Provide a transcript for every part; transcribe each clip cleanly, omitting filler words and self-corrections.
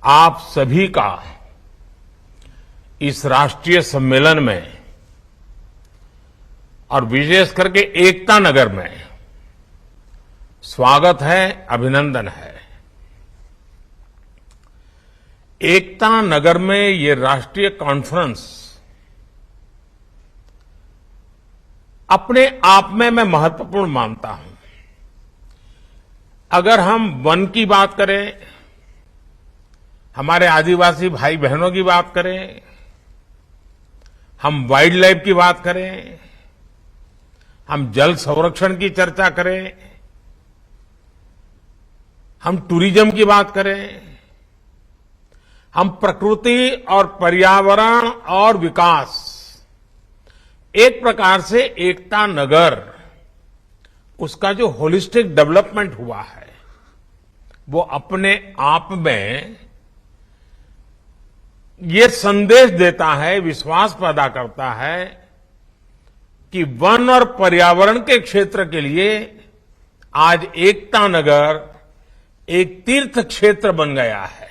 आप सभी का इस राष्ट्रीय सम्मेलन में और विशेष करके एकता नगर में स्वागत है, अभिनंदन है। एकता नगर में ये राष्ट्रीय कॉन्फ्रेंस अपने आप में मैं महत्वपूर्ण मानता हूं। अगर हम वन की बात करें, हमारे आदिवासी भाई बहनों की बात करें, हम वाइल्ड लाइफ की बात करें, हम जल संरक्षण की चर्चा करें, हम टूरिज्म की बात करें, हम प्रकृति और पर्यावरण और विकास, एक प्रकार से एकता नगर, उसका जो होलिस्टिक डेवलपमेंट हुआ है वो अपने आप में ये संदेश देता है, विश्वास पैदा करता है कि वन और पर्यावरण के क्षेत्र के लिए आज एकता नगर एक तीर्थ क्षेत्र बन गया है।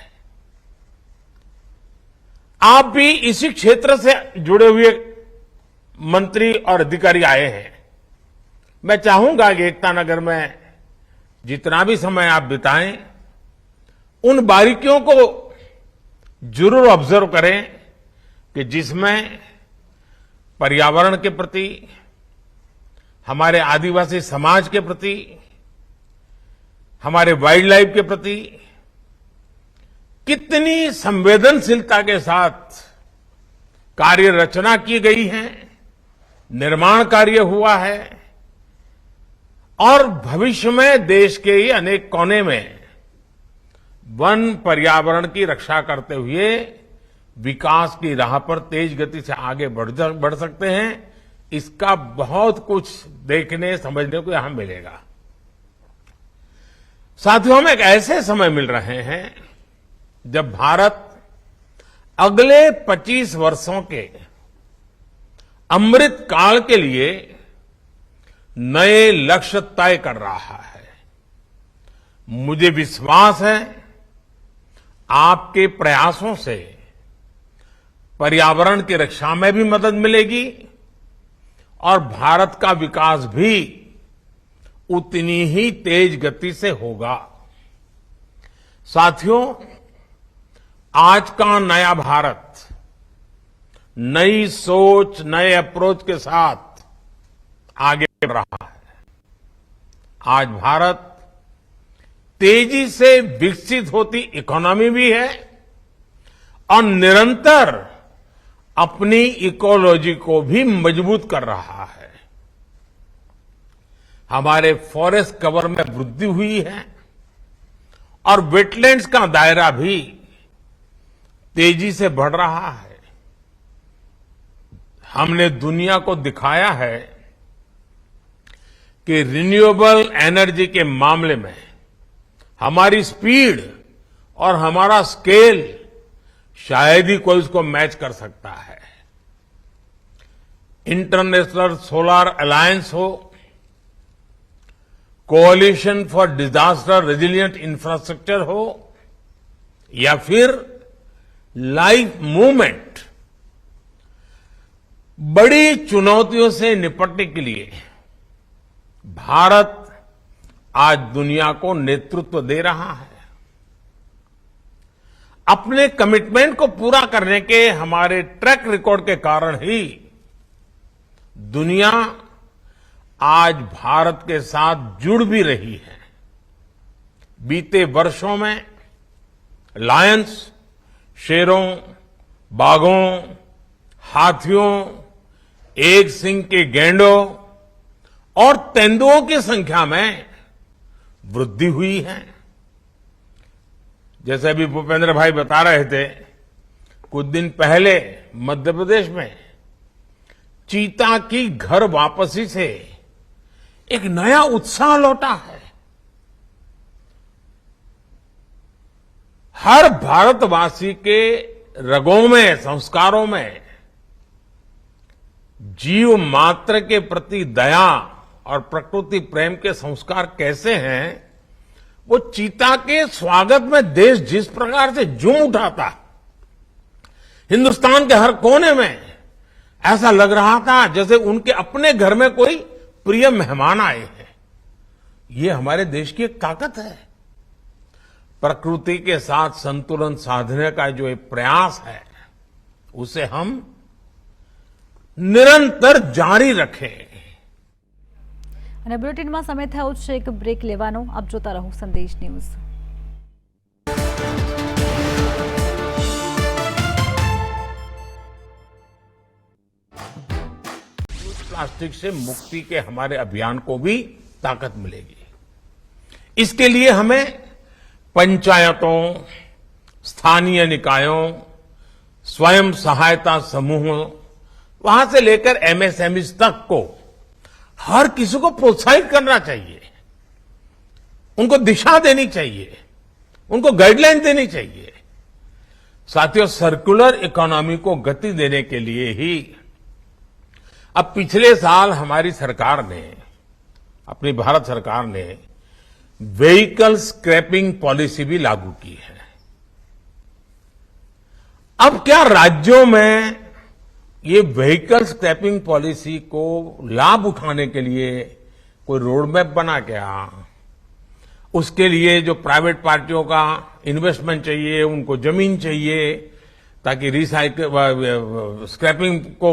आप भी इसी क्षेत्र से जुड़े हुए मंत्री और अधिकारी आए हैं। मैं चाहूंगा कि एकता नगर में जितना भी समय आप बिताएं, उन बारीकियों को जरूर ऑब्जर्व करें कि जिसमें पर्यावरण के प्रति, हमारे आदिवासी समाज के प्रति, हमारे वाइल्ड लाइफ के प्रति कितनी संवेदनशीलता के साथ कार्य रचना की गई है, निर्माण कार्य हुआ है और भविष्य में देश के ही अनेक कोने में वन पर्यावरण की रक्षा करते हुए विकास की राह पर तेज गति से आगे बढ़ सकते हैं। इसका बहुत कुछ देखने समझने को यहां मिलेगा। साथियों, हम एक ऐसे समय मिल रहे हैं जब भारत अगले 25 वर्षों के अमृत काल के लिए नए लक्ष्य तय कर रहा है। मुझे विश्वास है आपके प्रयासों से पर्यावरण की रक्षा में भी मदद मिलेगी और भारत का विकास भी उतनी ही तेज गति से होगा। साथियों, आज का नया भारत नई सोच, नए अप्रोच के साथ आगे बढ़ रहा है। आज भारत तेजी से विकसित होती इकोनॉमी भी है और निरंतर अपनी इकोलॉजी को भी मजबूत कर रहा है। हमारे फॉरेस्ट कवर में वृद्धि हुई है और वेटलैंड्स का दायरा भी तेजी से बढ़ रहा है। हमने दुनिया को दिखाया है कि रिन्यूएबल एनर्जी के मामले में हमारी स्पीड और हमारा स्केल शायद ही कोई उसको मैच कर सकता है। इंटरनेशनल सोलर अलायंस हो, कोalition फॉर डिजास्टर रेजिलिएंट इंफ्रास्ट्रक्चर हो या फिर लाइफ मूवमेंट, बड़ी चुनौतियों से निपटने के लिए भारत आज दुनिया को नेतृत्व दे रहा है। अपने कमिटमेंट को पूरा करने के हमारे ट्रैक रिकॉर्ड के कारण ही दुनिया आज भारत के साथ जुड़ भी रही है। बीते वर्षों में लायंस, शेरों, बाघों, हाथियों, एक सींग के गैंडों और तेंदुओं की संख्या में वृद्धि हुई है। जैसे अभी भूपेंद्र भाई बता रहे थे, कुछ दिन पहले मध्य प्रदेश में चीता की घर वापसी से एक नया उत्साह लौटा है। हर भारतवासी के रगों में, संस्कारों में जीव मात्र के प्रति दया और प्रकृति प्रेम के संस्कार कैसे हैं, वो चीता के स्वागत में देश जिस प्रकार से झूम उठा था, हिंदुस्तान के हर कोने में ऐसा लग रहा था जैसे उनके अपने घर में कोई प्रिय मेहमान आए हैं। ये हमारे देश की एक ताकत है। प्रकृति के साथ संतुलन साधने का जो एक प्रयास है, उसे हम निरंतर जारी रखें। અને બુલેટિનમાં સમય થયો છે એક બ્રેક લેવાનો। આપ જોતા રહો સંદેશ ન્યૂઝ। प्लास्टिक से मुक्ति के हमारे अभियान को भी ताकत मिलेगी। इसके लिए हमें पंचायतों, स्थानीय निकायों, स्वयं सहायता समूहों, वहां से लेकर एमएसएमई तक को हर किसी को प्रोत्साहित करना चाहिए, उनको दिशा देनी चाहिए, उनको गाइडलाइन देनी चाहिए। साथियों, सर्कुलर इकोनॉमी को गति देने के लिए ही अब पिछले साल हमारी सरकार ने, अपनी भारत सरकार ने व्हीकल स्क्रैपिंग पॉलिसी भी लागू की है। अब क्या राज्यों में ये व्हीकल स्क्रैपिंग पॉलिसी को लाभ उठाने के लिए कोई रोड मैप बना क्या? उसके लिए जो प्राइवेट पार्टियों का इन्वेस्टमेंट चाहिए, उनको जमीन चाहिए ताकि रिसाइकिल स्क्रैपिंग को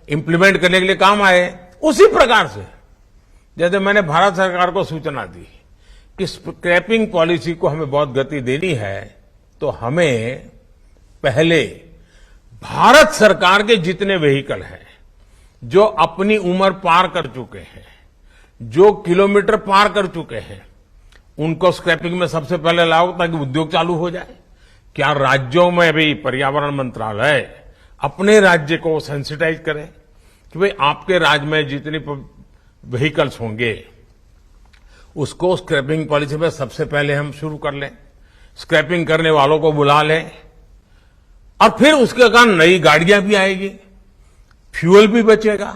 इंप्लीमेंट करने के लिए काम आए। उसी प्रकार से जैसे मैंने भारत सरकार को सूचना दी कि स्क्रैपिंग पॉलिसी को हमें बहुत गति देनी है, तो हमें पहले भारत सरकार के जितने व्हीकल हैं जो अपनी उम्र पार कर चुके हैं, जो किलोमीटर पार कर चुके हैं, उनको स्क्रैपिंग में सबसे पहले लाओ ताकि उद्योग चालू हो जाए। क्या राज्यों में भी पर्यावरण मंत्रालय अपने राज्य को सेंसिटाइज करे कि भाई आपके राज्य में जितनी व्हीकल्स होंगे उसको स्क्रैपिंग पॉलिसी में सबसे पहले हम शुरू कर लें, स्क्रैपिंग करने वालों को बुला लें, और फिर उसके कारण नई गाड़ियां भी आएगी, फ्यूल भी बचेगा।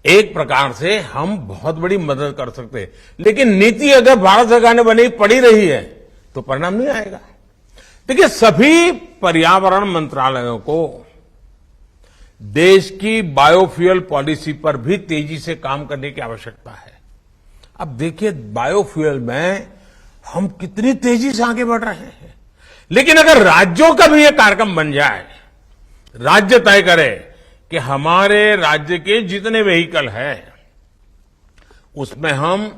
एक प्रकार से हम बहुत बड़ी मदद कर सकते हैं। लेकिन नीति अगर भारत सरकार ने बनी पड़ी रही है तो परिणाम नहीं आएगा। देखिए, सभी पर्यावरण मंत्रालयों को देश की बायोफ्यूल पॉलिसी पर भी तेजी से काम करने की आवश्यकता है। अब देखिए, बायोफ्यूल में हम कितनी तेजी से आगे बढ़ रहे हैं। लेकिन अगर राज्यों का भी ये कार्यक्रम बन जाए, राज्य तय करे कि हमारे राज्य के जितने व्हीकल हैं उसमें हम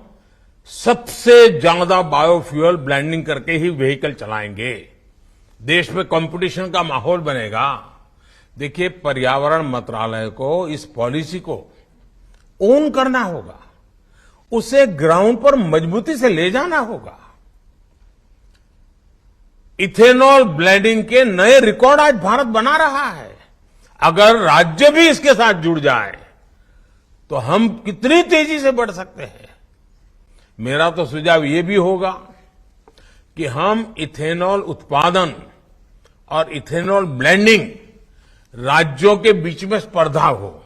सबसे ज्यादा बायोफ्यूल ब्लेंडिंग करके ही व्हीकल चलाएंगे, देश में कंपटीशन का माहौल बनेगा। देखिए, पर्यावरण मंत्रालय को इस पॉलिसी को ओन करना होगा, उसे ग्राउंड पर मजबूती से ले जाना होगा। इथेनॉल ब्लेंडिंग के नए रिकॉर्ड आज भारत बना रहा है। अगर राज्य भी इसके साथ जुड़ जाए तो हम कितनी तेजी से बढ़ सकते हैं। मेरा तो सुझाव ये भी होगा कि हम इथेनॉल उत्पादन और इथेनॉल ब्लेंडिंग राज्यों के बीच में स्पर्धा हो,